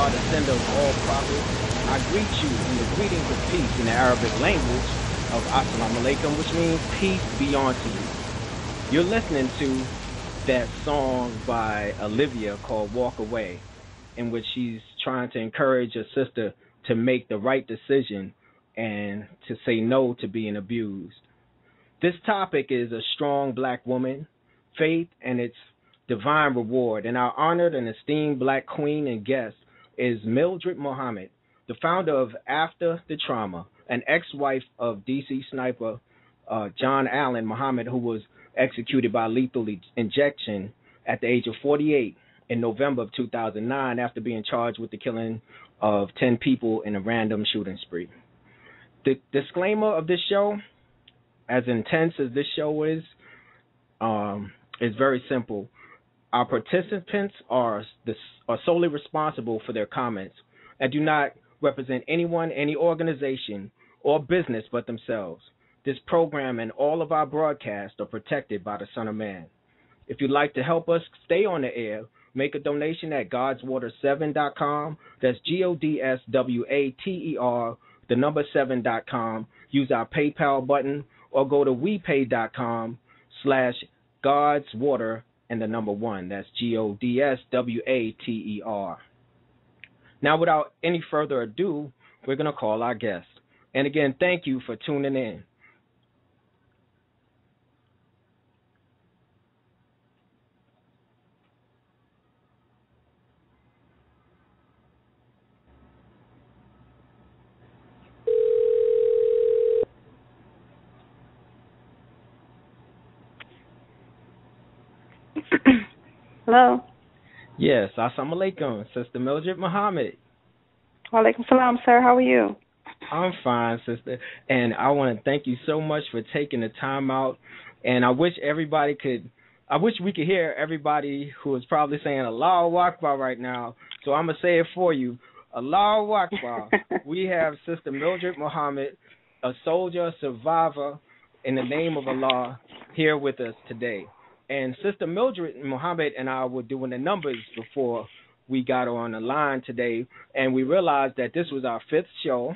Allah, the sender of all prophets. I greet you in the greetings of peace in the Arabic language of Assalamu alaikum, which means peace be unto you. You're listening to that song by Olivia called Walk Away, in which she's trying to encourage her sister to make the right decision and to say no to being abused. This topic is a strong black woman, faith, and its divine reward. And our honored and esteemed black queen and guest is Mildred-Muhammad, the founder of After the Trauma, an ex-wife of DC sniper John Allen Muhammad, who was executed by lethal injection at the age of 48 in November of 2009 after being charged with the killing of 10 people in a random shooting spree. The disclaimer of this show, as intense as this show is very simple. Our participants are solely responsible for their comments and do not represent anyone, any organization, or business but themselves. This program and all of our broadcasts are protected by the Son of Man. If you'd like to help us stay on the air, make a donation at godswater7.com. That's GODSWATER, the number 7.com. Use our PayPal button or go to WePay.com/godswater and the number 1. That's GODSWATER. Now, without any further ado, we're going to call our guest. And again, thank you for tuning in. Hello. Yes, assalamu alaikum, Sister Mildred-Muhammad. Walaikum salam, sir. How are you? I'm fine, sister. And I want to thank you so much for taking the time out. And I wish we could hear everybody who is probably saying Allahu Akbar right now. So I'm going to say it for you. Allahu Akbar. We have Sister Mildred-Muhammad, a soldier, a survivor, in the name of Allah, here with us today. And Sister Mildred-Muhammad and I were doing the numbers before we got on the line today, and we realized that this was our 5th show,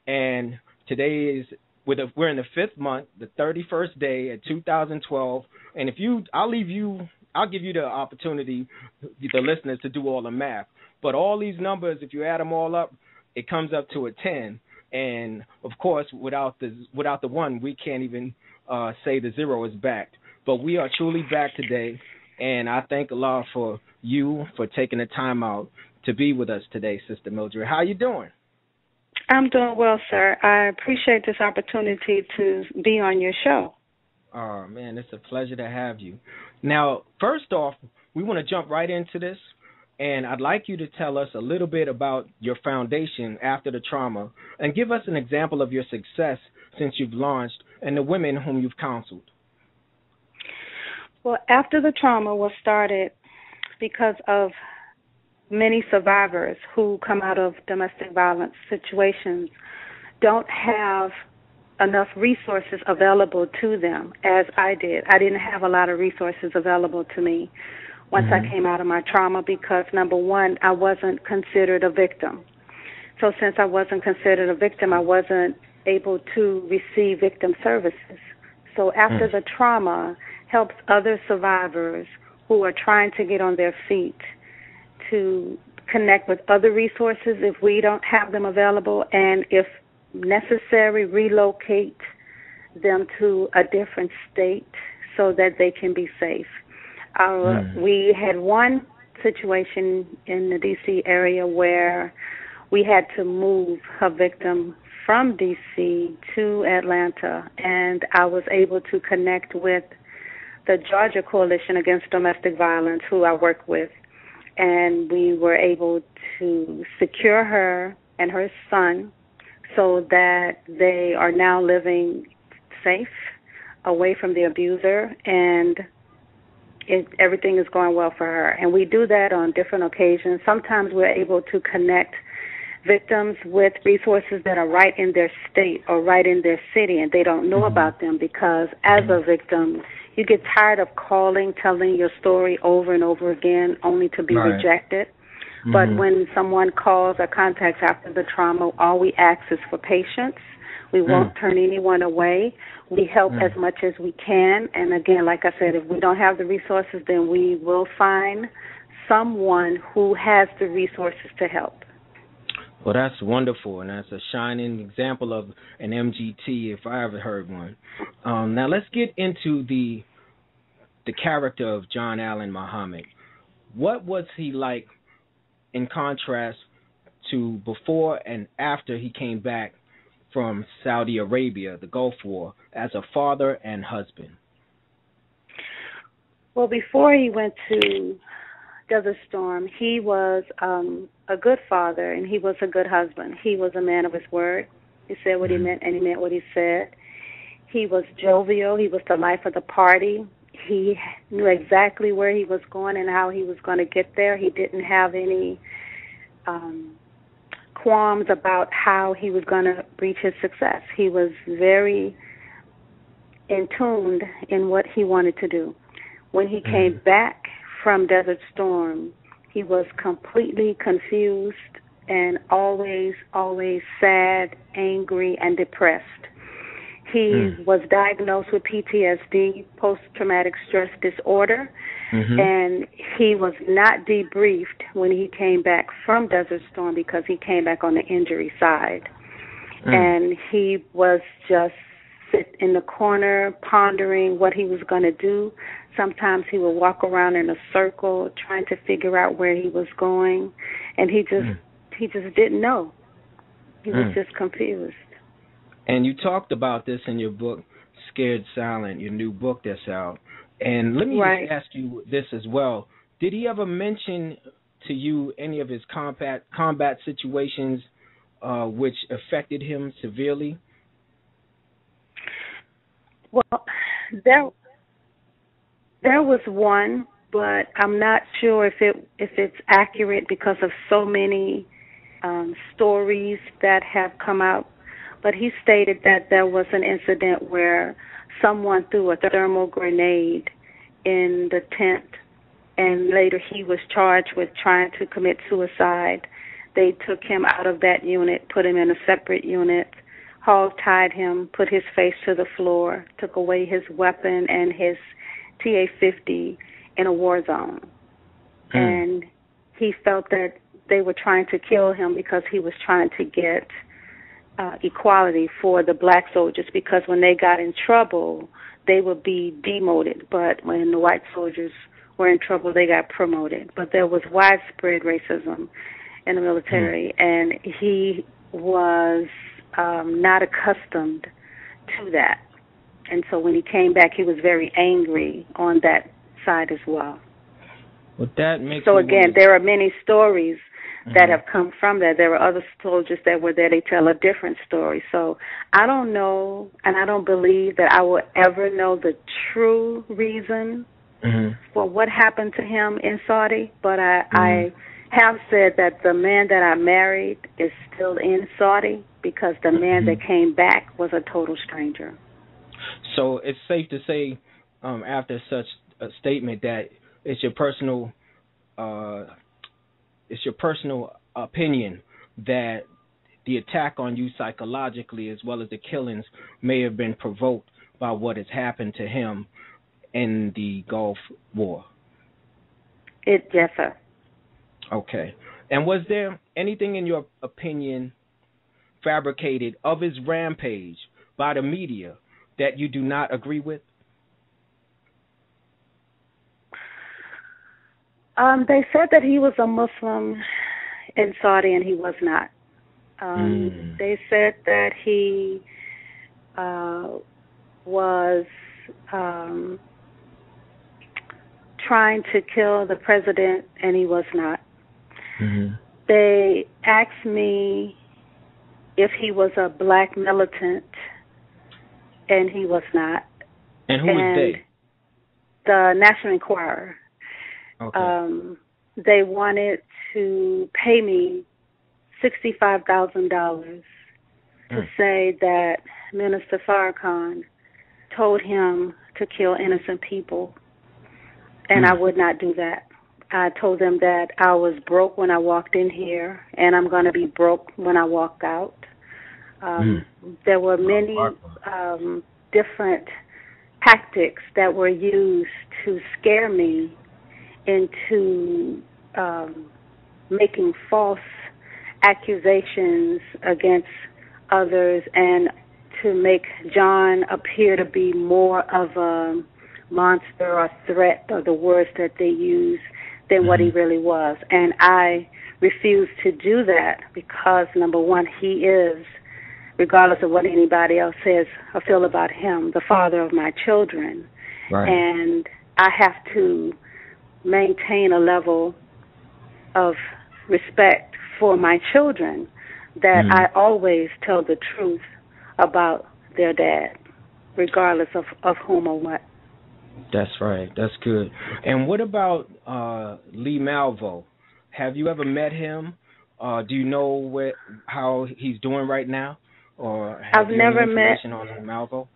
and today is we're in the 5th month, the 31st day of 2012. And I'll give you the opportunity, the listeners, to do all the math. But all these numbers, if you add them all up, it comes up to a 10. And of course, without the 1, we can't even say the 0 is backed. But we are truly back today, and I thank Allah for you for taking the time out to be with us today, Sister Mildred. How you doing? I'm doing well, sir. I appreciate this opportunity to be on your show. Oh, man, it's a pleasure to have you. Now, first off, we want to jump right into this, and I'd like you to tell us a little bit about your foundation, After the Trauma, and give us an example of your success since you've launched and the women whom you've counseled. Well, After the Trauma was started because of many survivors who come out of domestic violence situations don't have enough resources available to them, as I did. I didn't have a lot of resources available to me once I came out of my trauma because, number one, I wasn't considered a victim. So since I wasn't considered a victim, I wasn't able to receive victim services. So After the Trauma helps other survivors who are trying to get on their feet to connect with other resources if we don't have them available, and if necessary, relocate them to a different state so that they can be safe. We had one situation in the D.C. area where we had to move a victim from D.C. to Atlanta, and I was able to connect with the Georgia Coalition Against Domestic Violence, who I work with, and we were able to secure her and her son so that they are now living safe, away from the abuser, and everything is going well for her. And we do that on different occasions. Sometimes we're able to connect victims with resources that are right in their state or right in their city, and they don't know about them because as a victim, you get tired of calling, telling your story over and over again, only to be rejected. But when someone calls or contacts after the trauma, all we ask is for patience. We won't turn anyone away. We help as much as we can. And again, like I said, if we don't have the resources, then we will find someone who has the resources to help. Well, that's wonderful, and that's a shining example of an MGT if I ever heard one. Now let's get into the character of John Allen Muhammad. What was he like in contrast to before and after he came back from Saudi Arabia, the Gulf War, as a father and husband? Well, before he went to Desert Storm, he was a good father and he was a good husband. He was a man of his word. He said what he meant and he meant what he said. He was jovial. He was the life of the party. He knew exactly where he was going and how he was going to get there. He didn't have any qualms about how he was going to reach his success. He was very in tuned in what he wanted to do. When he came back from Desert Storm, he was completely confused and always sad, angry, and depressed. He was diagnosed with PTSD, post-traumatic stress disorder, and he was not debriefed when he came back from Desert Storm because he came back on the injury side. And he was just sit in the corner pondering what he was going to do. Sometimes he would walk around in a circle trying to figure out where he was going, and he just didn't know. He was just confused. And you talked about this in your book, Scared Silent, your new book that's out. And let me just ask you this as well. Did he ever mention to you any of his combat situations which affected him severely? Well, there was one, but I'm not sure if it's accurate because of so many stories that have come out. But he stated that there was an incident where someone threw a thermal grenade in the tent, and later he was charged with trying to commit suicide. They took him out of that unit, put him in a separate unit, hog-tied him, put his face to the floor, took away his weapon and his TA-50 in a war zone. And he felt that they were trying to kill him because he was trying to get equality for the black soldiers, because when they got in trouble, they would be demoted. But when the white soldiers were in trouble, they got promoted. But there was widespread racism in the military, and he was not accustomed to that. And so when he came back, he was very angry on that side as well. Well, that makes so again, there are many stories that have come from that. There are other soldiers that were there. They tell a different story. So I don't know, and I don't believe that I will ever know the true reason for what happened to him in Saudi, but I have said that the man that I married is still in Saudi because the man that came back was a total stranger. So it's safe to say, after such a statement, that it's your personal opinion that the attack on you psychologically, as well as the killings, may have been provoked by what has happened to him in the Gulf War. Yes, sir. Okay. And was there anything, in your opinion, fabricated of his rampage by the media that you do not agree with? They said that he was a Muslim in Saudi, and he was not. They said that he was trying to kill the president, and he was not. They asked me if he was a black militant, and he was not. And who was they? The National Enquirer. Okay. They wanted to pay me $65,000 to say that Minister Farrakhan told him to kill innocent people, and I would not do that. I told them that I was broke when I walked in here, and I'm going to be broke when I walk out. There were many different tactics that were used to scare me into making false accusations against others and to make John appear to be more of a monster or threat, or the words that they use, than what he really was. And I refuse to do that because, number one, he is, regardless of what anybody else says or feel about him, the father of my children. Right. And I have to maintain a level of respect for my children that I always tell the truth about their dad, regardless of whom or what. That's right. That's good. And what about Lee Malvo? Have you ever met him? Do you know how he's doing right now? Or have you any information on Malvo?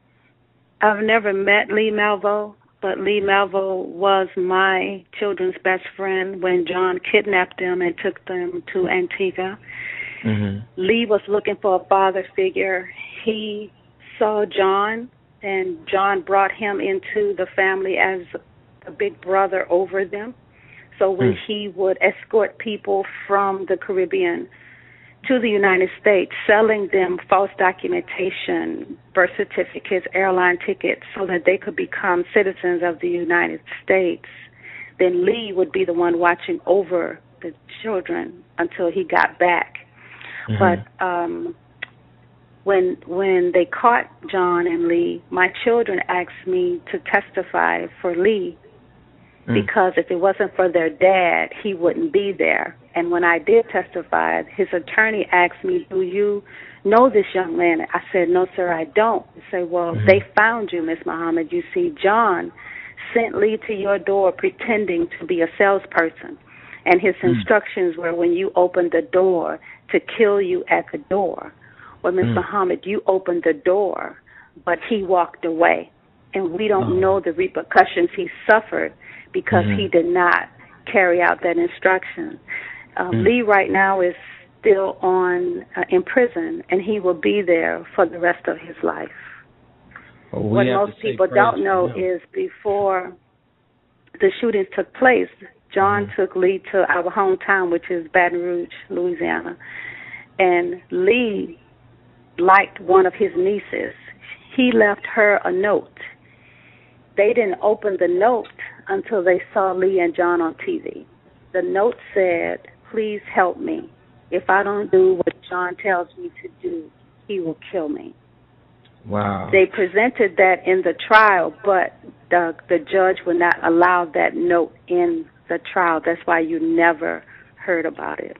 I've never met Lee Malvo, but Lee Malvo was my children's best friend when John kidnapped them and took them to Antigua. Lee was looking for a father figure. He saw John, and John brought him into the family as a big brother over them. So when he would escort people from the Caribbean to the United States, selling them false documentation, birth certificates, airline tickets, so that they could become citizens of the United States, then Lee would be the one watching over the children until he got back. But when they caught John and Lee, my children asked me to testify for Lee because if it wasn't for their dad, he wouldn't be there. And when I did testify, his attorney asked me, "Do you know this young man?" I said, "No, sir, I don't." He said, "Well, they found you, Miss Muhammad. You see, John sent Lee to your door pretending to be a salesperson. And his instructions were, when you open the door, to kill you at the door. Well, Miss Muhammad, you opened the door, but he walked away. And we don't know the repercussions he suffered because he did not carry out that instruction. Lee right now is still in prison, and he will be there for the rest of his life. What most people don't know is before the shootings took place, John took Lee to our hometown, which is Baton Rouge, Louisiana. And Lee liked one of his nieces. He left her a note. They didn't open the note until they saw Lee and John on TV. The note said, "Please help me. If I don't do what John tells me to do, he will kill me." Wow. They presented that in the trial, but the judge would not allow that note in the trial. That's why you never heard about it.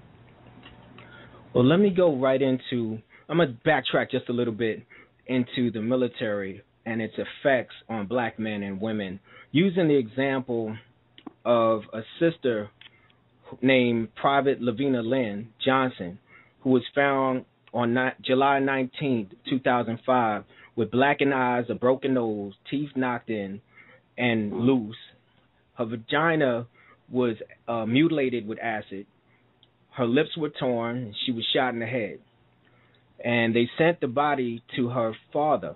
Well, let me go right into, I'm going to backtrack just a little bit into the military and its effects on black men and women, using the example of a sister named Private Lavina Lynn Johnson, who was found on July 19th, 2005, with blackened eyes, a broken nose, teeth knocked in and loose. Her vagina was mutilated with acid. Her lips were torn. She was shot in the head. And they sent the body to her father,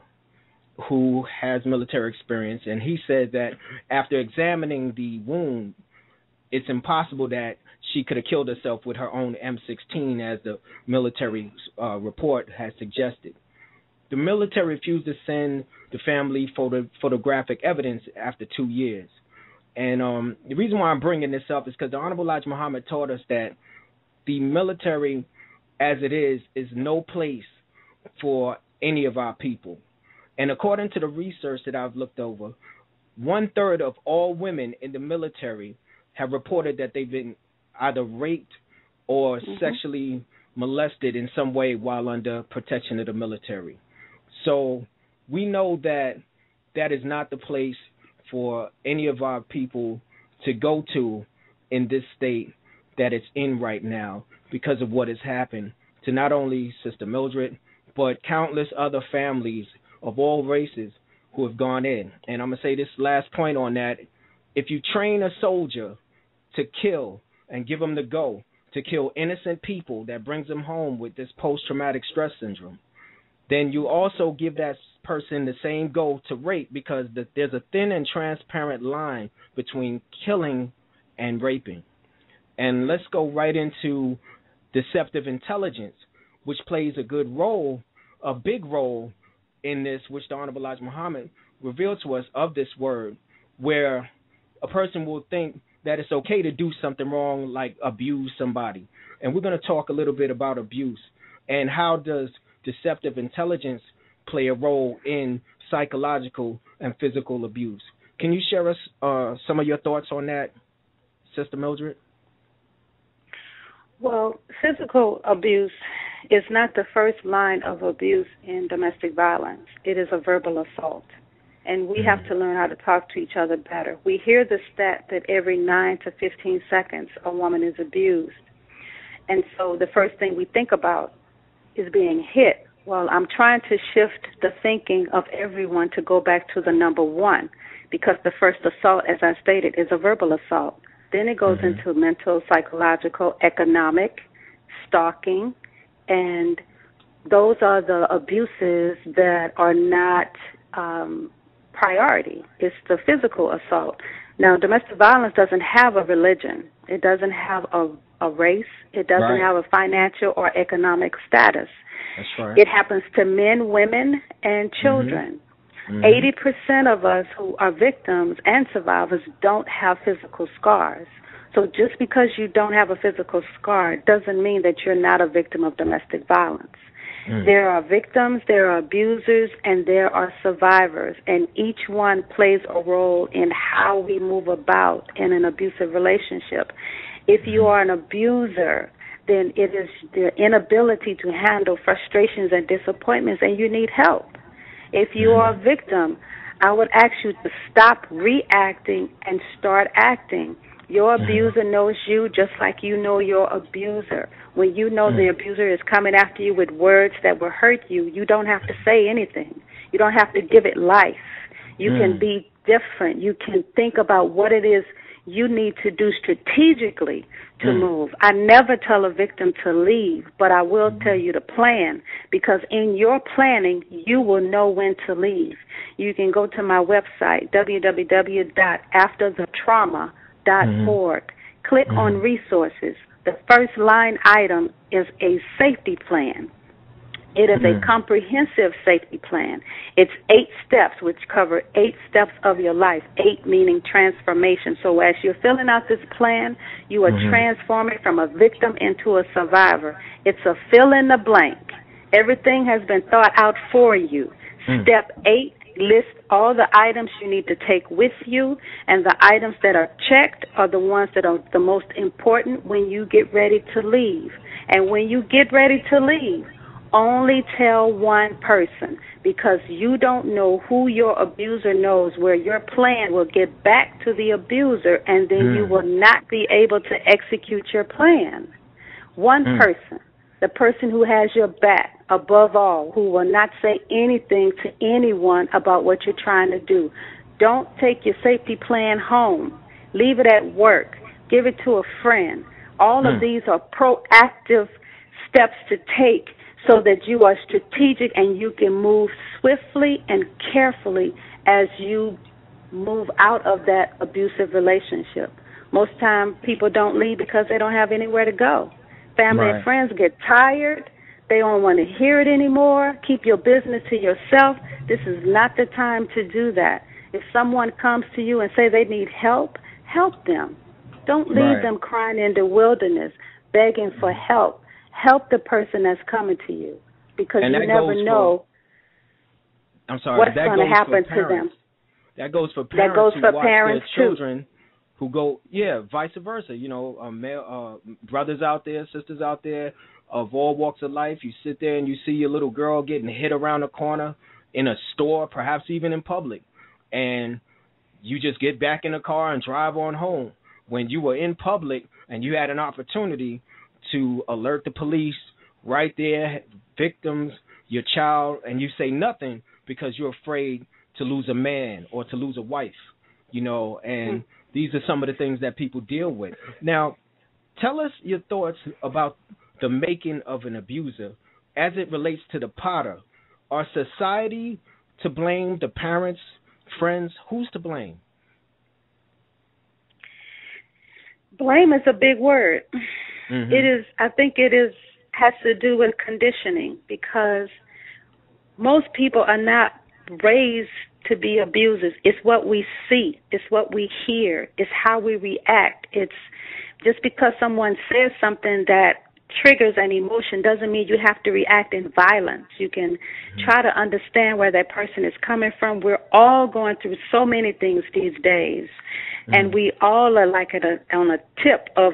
who has military experience, and he said that after examining the wound, it's impossible that she could have killed herself with her own M16, as the military report has suggested. The military refused to send the family photographic evidence after 2 years. And the reason why I'm bringing this up is because the Honorable Elijah Muhammad taught us that the military, as it is no place for any of our people. And according to the research that I've looked over, 1/3 of all women in the military have reported that they've been either raped or sexually molested in some way while under protection of the military. So we know that that is not the place for any of our people to go to in this state that it's in right now because of what has happened to not only Sister Mildred, but countless other families of all races who have gone in. And I'm going to say this last point on that. If you train a soldier to kill and give them the go, to kill innocent people that brings them home with this post-traumatic stress syndrome, then you also give that person the same go to rape, because there's a thin and transparent line between killing and raping. And let's go right into deceptive intelligence, which plays a good role, a big role in this, which the Honorable Elijah Muhammad revealed to us of this word, where a person will think that it's okay to do something wrong, like abuse somebody. And we're going to talk a little bit about abuse and how does deceptive intelligence play a role in psychological and physical abuse. Can you share us some of your thoughts on that, Sister Mildred? Well, physical abuse is not the first line of abuse in domestic violence. It is a verbal assault. And we have to learn how to talk to each other better. We hear the stat that every 9 to 15 seconds a woman is abused. And so the first thing we think about is being hit. Well, I'm trying to shift the thinking of everyone to go back to the number one, because the first assault, as I stated, is a verbal assault. Then it goes into mental, psychological, economic, stalking, and those are the abuses that are not priority. It's the physical assault. Now, domestic violence doesn't have a religion. It doesn't have a race. It doesn't have a financial or economic status. That's right. It happens to men, women, and children. 80% of us who are victims and survivors don't have physical scars. So just because you don't have a physical scar doesn't mean that you're not a victim of domestic violence. There are victims, there are abusers, and there are survivors, and each one plays a role in how we move about in an abusive relationship. If you are an abuser, then it is the inability to handle frustrations and disappointments, and you need help. If you are a victim, I would ask you to stop reacting and start acting. Your abuser knows you just like you know your abuser. When you know the abuser is coming after you with words that will hurt you, you don't have to say anything. You don't have to give it life. You can be different. You can think about what it is you need to do strategically to move. I never tell a victim to leave, but I will tell you to plan, because in your planning, you will know when to leave. You can go to my website, www.afterthetrauma.org. Click on resources. The first line item is a safety plan. It is a comprehensive safety plan. It's 8 steps, which cover 8 steps of your life, 8 meaning transformation. So as you're filling out this plan, you are transforming from a victim into a survivor. It's a fill in the blank. Everything has been thought out for you. Step 8, list all the items you need to take with you, and the items that are checked are the ones that are the most important when you get ready to leave. And when you get ready to leave, only tell one person, because you don't know who your abuser knows, where your plan will get back to the abuser, and then you will not be able to execute your plan. One person, the person who has your back above all, who will not say anything to anyone about what you're trying to do. Don't take your safety plan home. Leave it at work. Give it to a friend. All of these are proactive steps to take so that you are strategic and you can move swiftly and carefully as you move out of that abusive relationship. Most time people don't leave because they don't have anywhere to go. Family and friends get tired. They don't want to hear it anymore. Keep your business to yourself. This is not the time to do that. If someone comes to you and say they need help, help them. Don't leave them crying in the wilderness, begging for help. Help the person that's coming to you, because you never know what's going to happen to them. That goes for parents. That goes for parents their children who go, vice versa. You know, male, brothers out there, sisters out there of all walks of life. You sit there and you see your little girl getting hit around the corner in a store, perhaps even in public, and you just get back in the car and drive on home. When you were in public and you had an opportunity to alert the police right there, victims, your child, and you say nothing because you're afraid to lose a man or to lose a wife, you know, and These are some of the things that people deal with. Now, tell us your thoughts about the making of an abuser as it relates to the potter. Are society to blame, the parents, friends? Who's to blame? Blame is a big word. Mm-hmm. It is. I think it is has to do with conditioning, because most people are not raised to be abusers. It's what we see. It's what we hear. It's how we react. It's just because someone says something that triggers an emotion doesn't mean you have to react in violence. You can try to understand where that person is coming from. We're all going through so many things these days, and we all are like on a tip of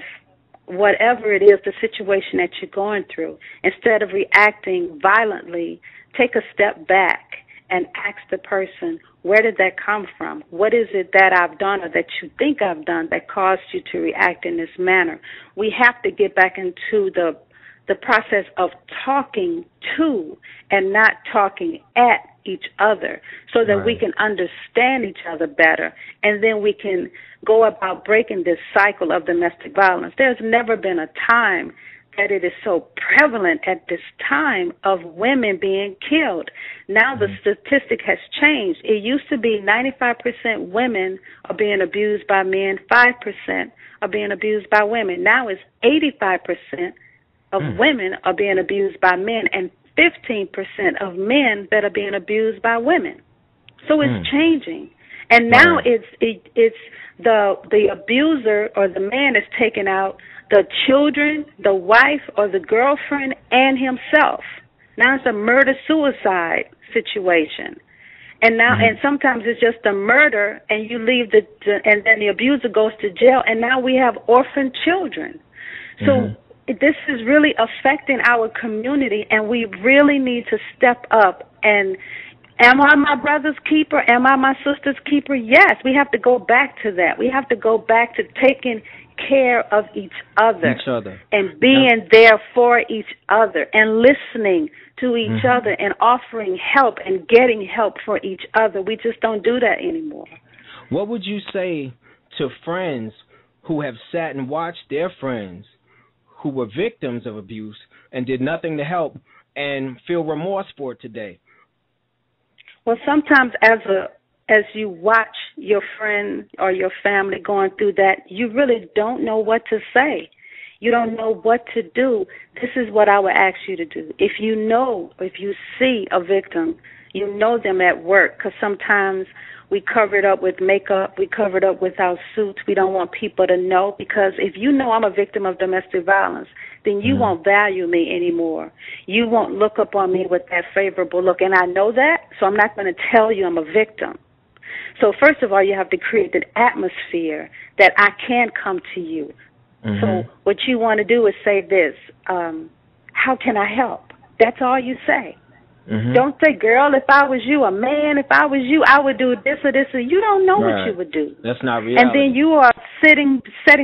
whatever it is, the situation that you're going through. Instead of reacting violently, take a step back and ask the person, where did that come from? What is it that I've done or that you think I've done that caused you to react in this manner? We have to get back into the process of talking to and not talking at each other, so that we can understand each other better, and then we can go about breaking this cycle of domestic violence. There's never been a time that it is so prevalent at this time of women being killed. Now the statistic has changed. It used to be 95% women are being abused by men, 5% are being abused by women. Now it's 85% of women are being abused by men, and 15% of men that are being abused by women. So it's changing. And now it's the abuser or the man is taking out the children, the wife, or the girlfriend, and himself. Now it's a murder-suicide situation. And now, and sometimes it's just a murder, and you leave and then the abuser goes to jail, and now we have orphan children. So this is really affecting our community, and we really need to step up. And am I my brother's keeper? Am I my sister's keeper? Yes, we have to go back to that. We have to go back to taking care of each other and being there for each other and listening to each other and offering help and getting help for each other. We just don't do that anymore. What would you say to friends who have sat and watched their friends who were victims of abuse and did nothing to help and feel remorse for it today? Well, sometimes as you watch your friend or your family going through that, you really don't know what to say. You don't know what to do. This is what I would ask you to do. If you see a victim, you know them at work, because sometimes we cover it up with makeup, we cover it up with our suits. We don't want people to know, because if you know I'm a victim of domestic violence, then you won't value me anymore. You won't look up on me with that favorable look, and I know that, so I'm not going to tell you I'm a victim. So first of all, you have to create an atmosphere that I can come to you. So what you want to do is say this, how can I help? That's all you say. Don't say, girl, if I was you, a man, if I was you, I would do this or this. Or you don't know what you would do. That's not reality. And then you are setting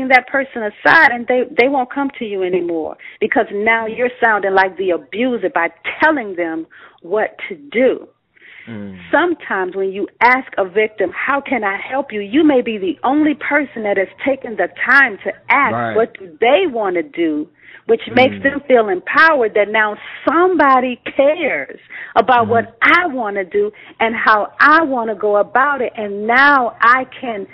that person aside, and they won't come to you anymore, because now you're sounding like the abuser by telling them what to do. Sometimes when you ask a victim, how can I help you, you may be the only person that has taken the time to ask what do they want to do, which makes them feel empowered that now somebody cares about what I want to do and how I want to go about it, and now I can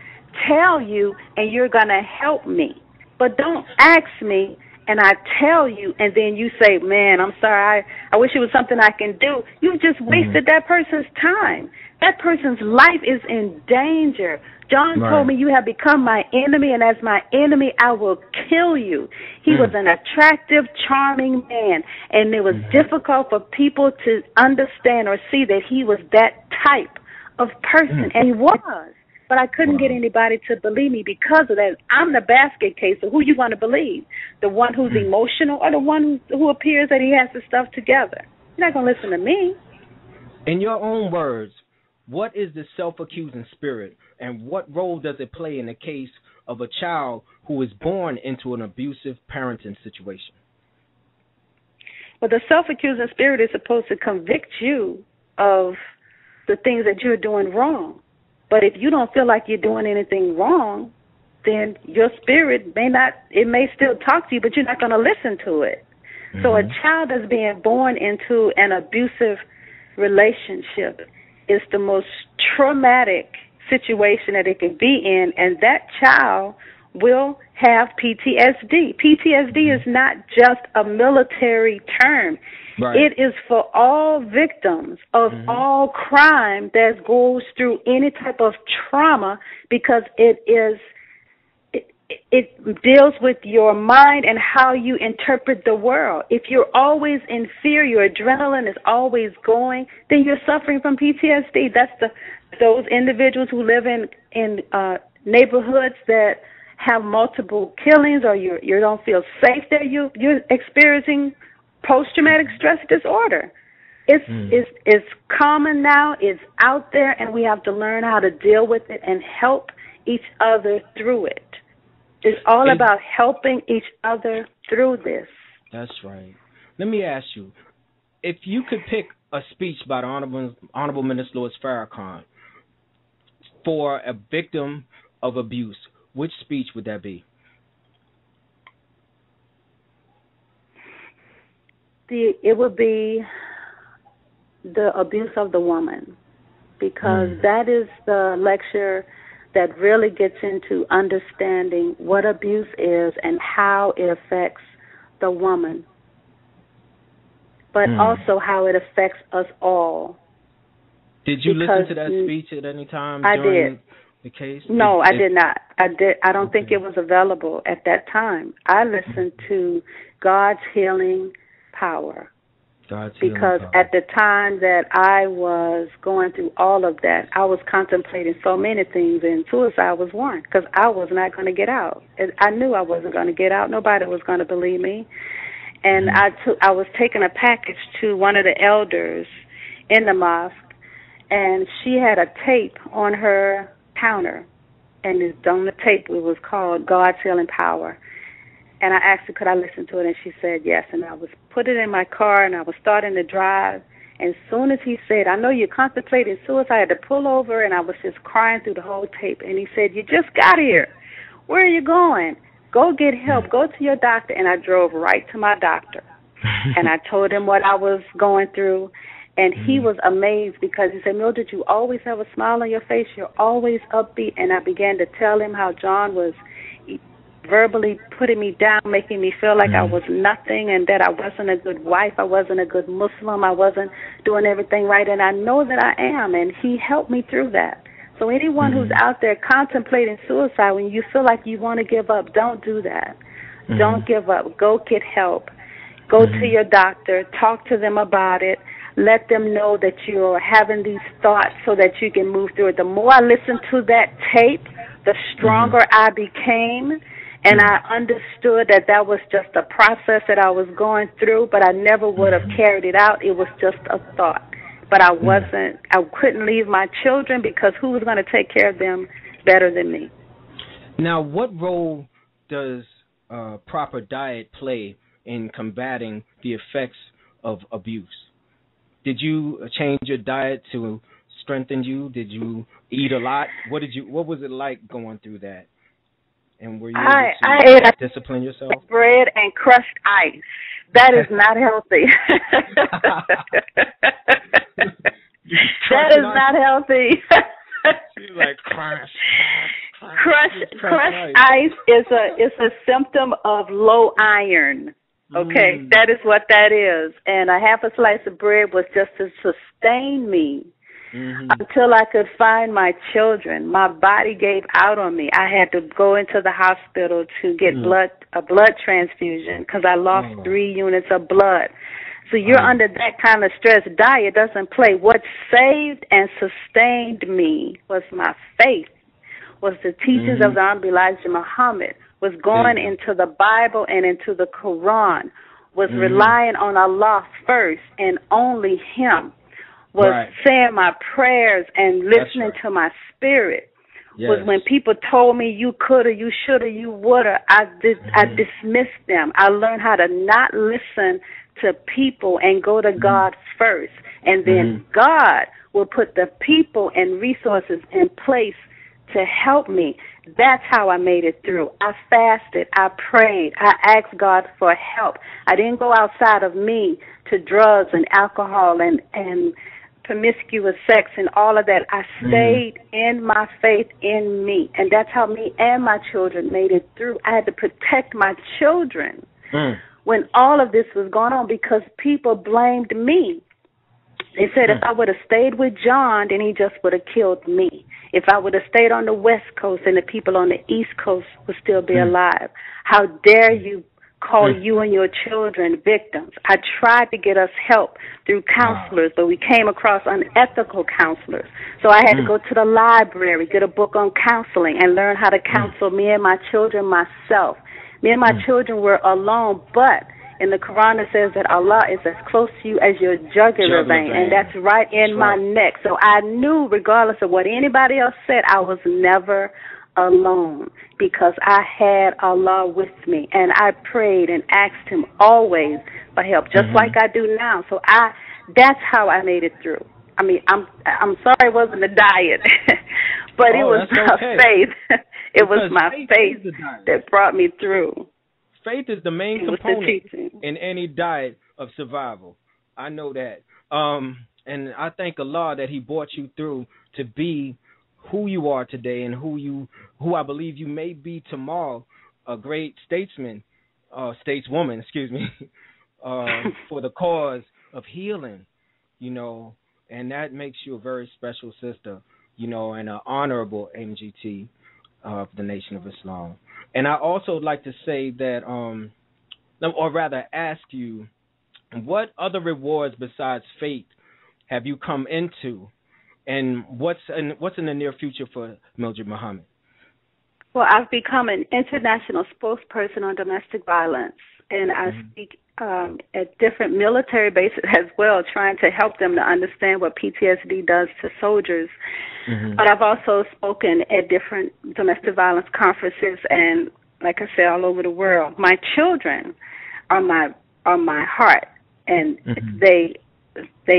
tell you and you're going to help me. But don't ask me and I tell you, and then you say, man, I'm sorry, I wish it was something I can do. You've just wasted that person's time. That person's life is in danger. John told me, you have become my enemy, and as my enemy, I will kill you. He was an attractive, charming man, and it was difficult for people to understand or see that he was that type of person, and he was. But I couldn't get anybody to believe me because of that. I'm the basket case, so who you want to believe? The one who's emotional, or the one who appears that he has his stuff together? You're not going to listen to me. In your own words, what is the self-accusing spirit, and what role does it play in the case of a child who is born into an abusive parenting situation? Well, the self-accusing spirit is supposed to convict you of the things that you're doing wrong. But if you don't feel like you're doing anything wrong, then your spirit may still talk to you, but you're not going to listen to it. Mm-hmm. So a child that's being born into an abusive relationship is the most traumatic situation that it can be in, and that child will have PTSD. PTSD is not just a military term. Right. It is for all victims of all crime that goes through any type of trauma, because it deals with your mind and how you interpret the world. If you're always in fear, your adrenaline is always going, then you're suffering from PTSD. That's those individuals who live in neighborhoods that have multiple killings, or you don't feel safe there. You're experiencing post-traumatic stress disorder. It's common now. It's out there, and we have to learn how to deal with it and help each other through it. It's all about helping each other through this. That's right. Let me ask you, if you could pick a speech by the Honorable Minister Louis-Farrakhan for a victim of abuse, which speech would that be? It would be the abuse of the woman, because that is the lecture that really gets into understanding what abuse is and how it affects the woman, but also how it affects us all. Did you listen to that speech at any time during the case? No, I did not. I don't think it was available at that time. I listened to God's healing power. Because at the time that I was going through all of that, I was contemplating so many things, and suicide was one, because I was not going to get out. I knew I wasn't going to get out. Nobody was going to believe me. And I was taking a package to one of the elders in the mosque, and she had a tape on her counter, and on the tape it was called God's Healing Power. And I asked her, could I listen to it? And she said yes. And I was put it in my car, and I was starting to drive. And as soon as he said, I know you're contemplating suicide, I had to pull over, and I was just crying through the whole tape. And he said, you just got here. Where are you going? Go get help. Go to your doctor. And I drove right to my doctor. And I told him what I was going through. And he was amazed, because he said, Mildred, you always have a smile on your face. You're always upbeat. And I began to tell him how John was verbally putting me down, making me feel like I was nothing, and that I wasn't a good wife, I wasn't a good Muslim, I wasn't doing everything right, and I know that I am, and he helped me through that. So anyone who's out there contemplating suicide, when you feel like you want to give up, don't do that. Don't give up. Go get help. Go to your doctor. Talk to them about it. Let them know that you're having these thoughts so that you can move through it. The more I listened to that tape, the stronger I became. And I understood that was just a process that I was going through, but I never would have carried it out. It was just a thought. But I couldn't leave my children, because who was going to take care of them better than me? Now, what role does proper diet play in combating the effects of abuse? Did you change your diet to strengthen you? Did you eat a lot? What was it like going through that? And were you able to discipline yourself? Bread and crushed ice. That is not healthy. That is not healthy. She's like crushed ice is a symptom of low iron. Okay, that is what that is. And a half a slice of bread was just to sustain me. Until I could find my children. My body gave out on me. I had to go into the hospital to get a blood transfusion, because I lost 3 units of blood. So you're under that kind of stress. Diet doesn't play. What saved and sustained me was my faith, was the teachings of the Honorable Elijah-Muhammad, was going into the Bible and into the Quran, was relying on Allah first and only Him, was saying my prayers and listening to my spirit. Was when people told me you coulda, you shoulda, you woulda, I dismissed them. I learned how to not listen to people and go to God first. And then God will put the people and resources in place to help me. That's how I made it through. I fasted. I prayed. I asked God for help. I didn't go outside of me to drugs and alcohol and promiscuous sex and all of that. I stayed in my faith in me, and that's how me and my children made it through. I had to protect my children when all of this was going on because people blamed me. They said if I would have stayed with John, then he just would have killed me. If I would have stayed on the West Coast and the people on the East Coast would still be alive. How dare you call you and your children victims? I tried to get us help through counselors, but we came across unethical counselors. So I had to go to the library, get a book on counseling, and learn how to counsel me and my children myself. Me and my children were alone, but in the Quran it says that Allah is as close to you as your jugular vein, and that's right in my neck. So I knew, regardless of what anybody else said, I was never alone because I had Allah with me, and I prayed and asked Him always for help, just like I do now. So that's how I made it through. I mean, I'm sorry it wasn't a diet, but it was my faith. It was my faith that brought me through. Faith is the main component in any diet of survival. I know that. And I thank Allah that He brought you through to be who you are today and who I believe you may be tomorrow, a great stateswoman, for the cause of healing, and that makes you a very special sister, and an honorable MGT of the Nation of Islam. And I also like to say that, or rather ask you, what other rewards besides faith have you come into, and what's in the near future for Mildred-Muhammad? Well, I've become an international spokesperson on domestic violence, and I speak at different military bases as well, trying to help them to understand what PTSD does to soldiers. But I've also spoken at different domestic violence conferences and, like I said, all over the world. My children are my heart, and they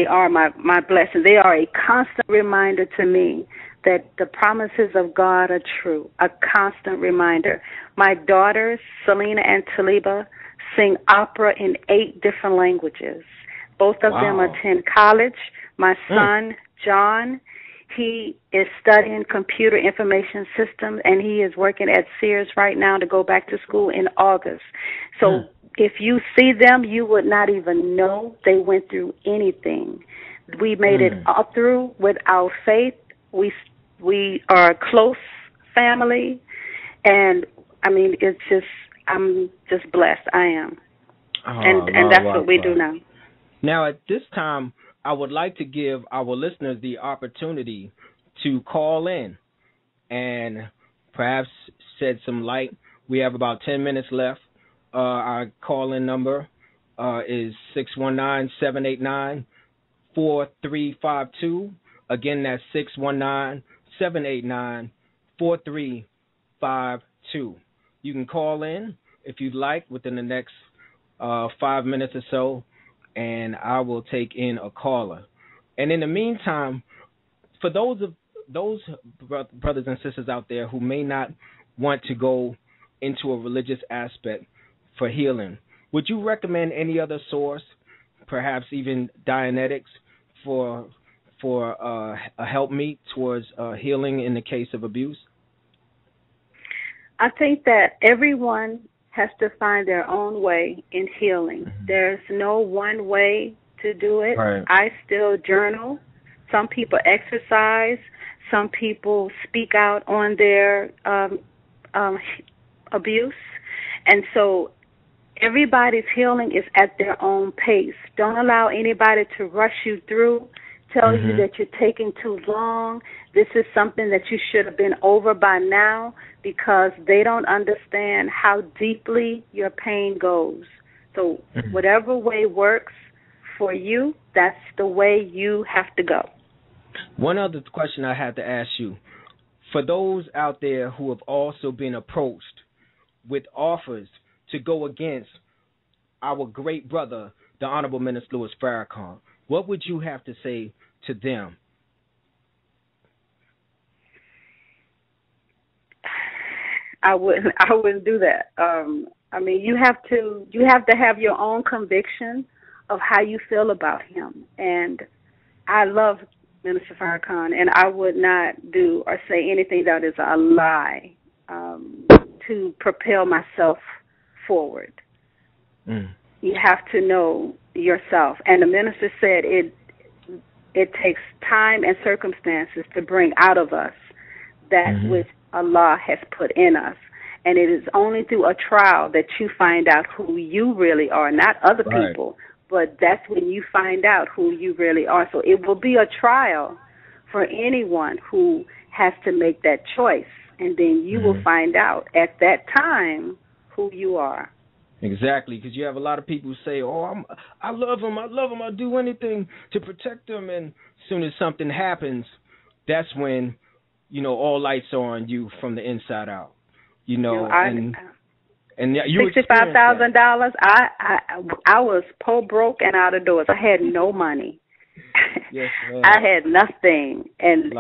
are my blessing. They are a constant reminder to me that the promises of God are true, a constant reminder. My daughters, Selena and Taliba, sing opera in 8 different languages. Both of them attend college. My son, John, he is studying computer information systems, and he is working at Sears right now to go back to school in August. So if you see them, you would not even know they went through anything. We made it all through with our faith. We are a close family, and I mean, I'm just blessed. I am, and that's what we do now. Now, at this time, I would like to give our listeners the opportunity to call in and perhaps shed some light. We have about 10 minutes left. Our call-in number is 619-789-4352. Again, that's 619-789-4352. You can call in if you'd like within the next 5 minutes or so, and I will take in a caller. And in the meantime, for those brothers and sisters out there who may not want to go into a religious aspect for healing, would you recommend any other source, perhaps even Dianetics, for a helpmeet towards healing in the case of abuse? I think that everyone has to find their own way in healing. There's no one way to do it. Right. I still journal. Some people exercise. Some people speak out on their abuse. And so everybody's healing is at their own pace. Don't allow anybody to rush you through, tell you that you're taking too long. This is something that you should have been over by now, because they don't understand how deeply your pain goes. So whatever way works for you, that's the way you have to go. One other question I had to ask you. For those out there who have also been approached with offers to go against our great brother, the Honorable Minister Louis-Farrakhan, what would you have to say to them? I wouldn't do that. I mean, you have to have your own conviction of how you feel about him. And I love Minister Farrakhan, and I would not do or say anything that is a lie to propel myself forward. You have to know yourself. And the minister said it takes time and circumstances to bring out of us that which Allah has put in us. And it is only through a trial that you find out who you really are, not other people, but that's when you find out who you really are. So it will be a trial for anyone who has to make that choice. And then you will find out at that time who you are. Exactly, because you have a lot of people who say, "Oh, I love him, I'll do anything to protect him," and as soon as something happens, that's when, all lights are on you from the inside out. And you $65,000. I was poor, broke, and out of doors. I had no money. Yes, I had nothing, and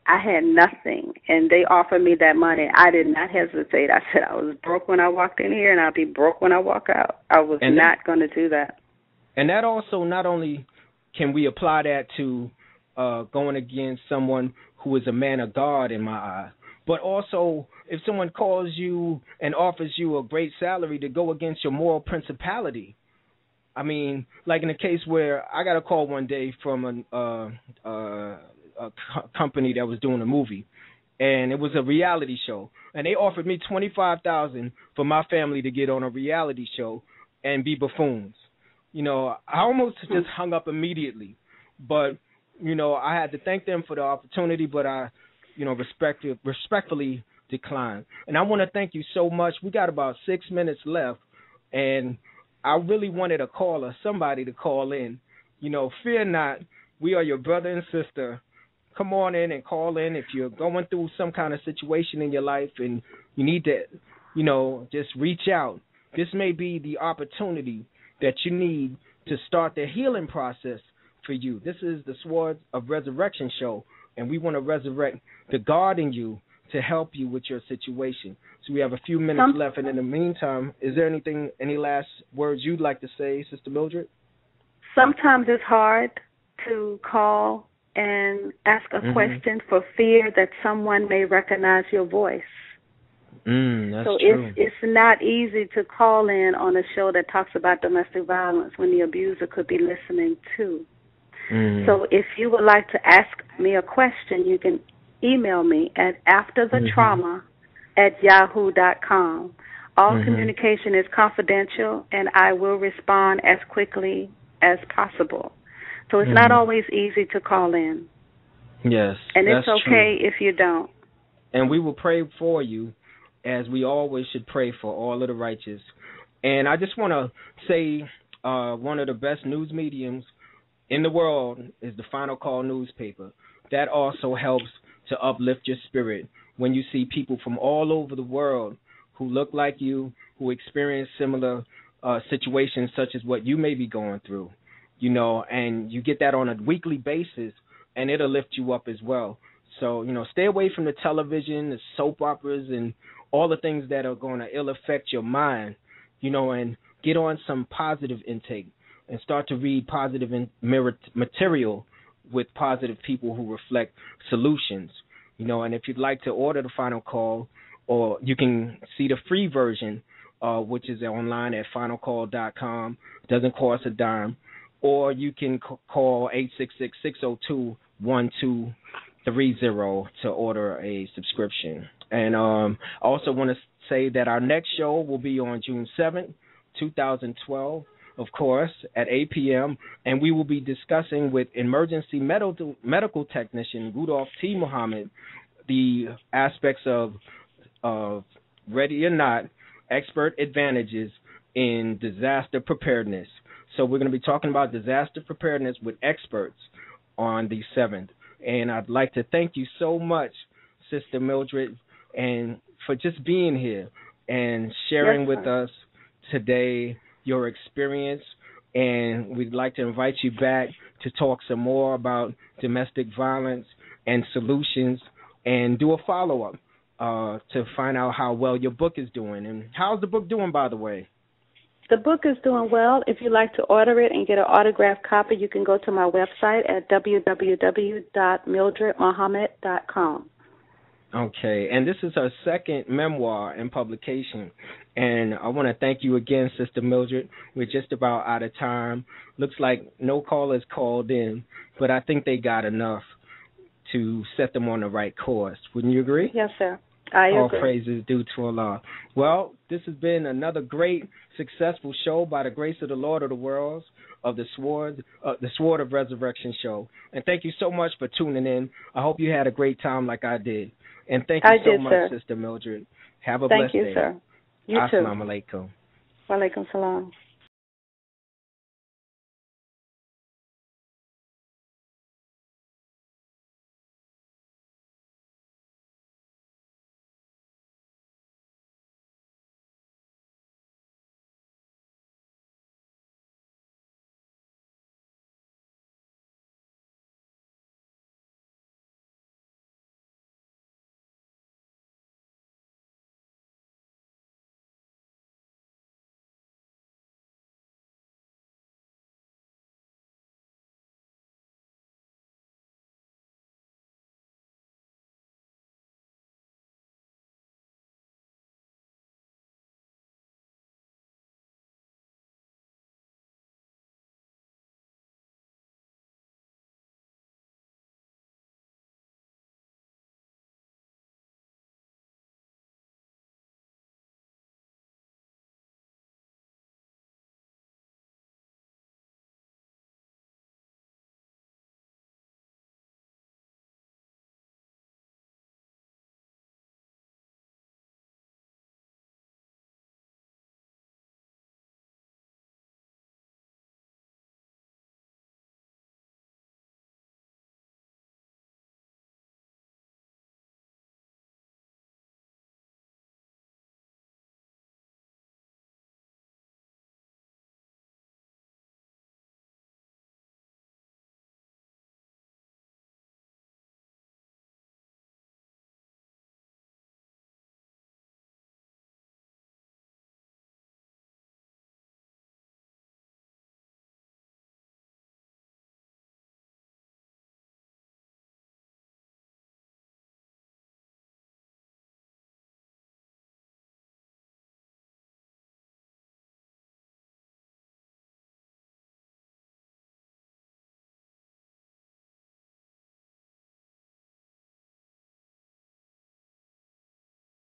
I had nothing, and they offered me that money. I did not hesitate. I said I was broke when I walked in here, and I'll be broke when I walk out. I was not going to do that. And that also, not only can we apply that to going against someone who is a man of God in my eye, but also if someone calls you and offers you a great salary to go against your moral principality. I mean, like in a case where I got a call one day from a company that was doing a movie, and it was a reality show, and they offered me $25,000 for my family to get on a reality show and be buffoons. I almost just hung up immediately, but I had to thank them for the opportunity, but I respectfully declined. And I want to thank you so much. We got about 6 minutes left, and I really wanted a caller, somebody to call in. Fear not, we are your brother and sister. Come on in and call in if you're going through some kind of situation in your life and you need to, just reach out. This may be the opportunity that you need to start the healing process for you. This is the Swords of Resurrection show, and we want to resurrect the God in you to help you with your situation. So we have a few minutes left, and in the meantime, is there any last words you'd like to say, Sister Mildred? Sometimes it's hard to call and ask a question for fear that someone may recognize your voice. That's so true. It's not easy to call in on a show that talks about domestic violence when the abuser could be listening too. So if you would like to ask me a question, you can email me at afterthetrauma@yahoo.com. All communication is confidential, and I will respond as quickly as possible. So it's not always easy to call in. Yes, and that's it's okay true. if you don't. And we will pray for you, as we always should pray for all of the righteous. And I just want to say one of the best news mediums in the world is the Final Call newspaper. That also helps to uplift your spirit when you see people from all over the world who look like you, who experience similar situations such as what you may be going through, and you get that on a weekly basis, and it'll lift you up as well. So, stay away from the television, the soap operas, and all the things that are going to ill affect your mind, and get on some positive intake and start to read positive material with positive people who reflect solutions, and if you'd like to order the Final Call, or you can see the free version, which is online at finalcall.com. It doesn't cost a dime. Or you can call 866-602-1230 to order a subscription. And I also want to say that our next show will be on June 7th, 2012, of course, at 8 p.m., and we will be discussing with emergency medical technician Rudolph T. Muhammad the aspects of ready or not, expert advantages in disaster preparedness. So we're going to be talking about disaster preparedness with experts on the 7th. And I'd like to thank you so much, Sister Mildred, and for just being here and sharing with us today your experience. And we'd like to invite you back to talk some more about domestic violence and solutions and do a follow-up. to find out how well your book is doing. And how's the book doing, by the way? The book is doing well. If you'd like to order it and get an autographed copy, you can go to my website at www.mildredmuhammad.com. Okay, and this is her second memoir in publication. And I want to thank you again, Sister Mildred. We're just about out of time. Looks like no callers called in, but I think they got enough to set them on the right course. Wouldn't you agree? Yes, sir. I agree. All praises due to Allah. Well, this has been another great, successful show by the grace of the Lord of the Worlds of the Sword of Resurrection show. And thank you so much for tuning in. I hope you had a great time like I did. And thank you so much, sir. Sister Mildred. Have a blessed day. Thank you, sir. You too. Assalamu alaikum. Wa alaikum salam.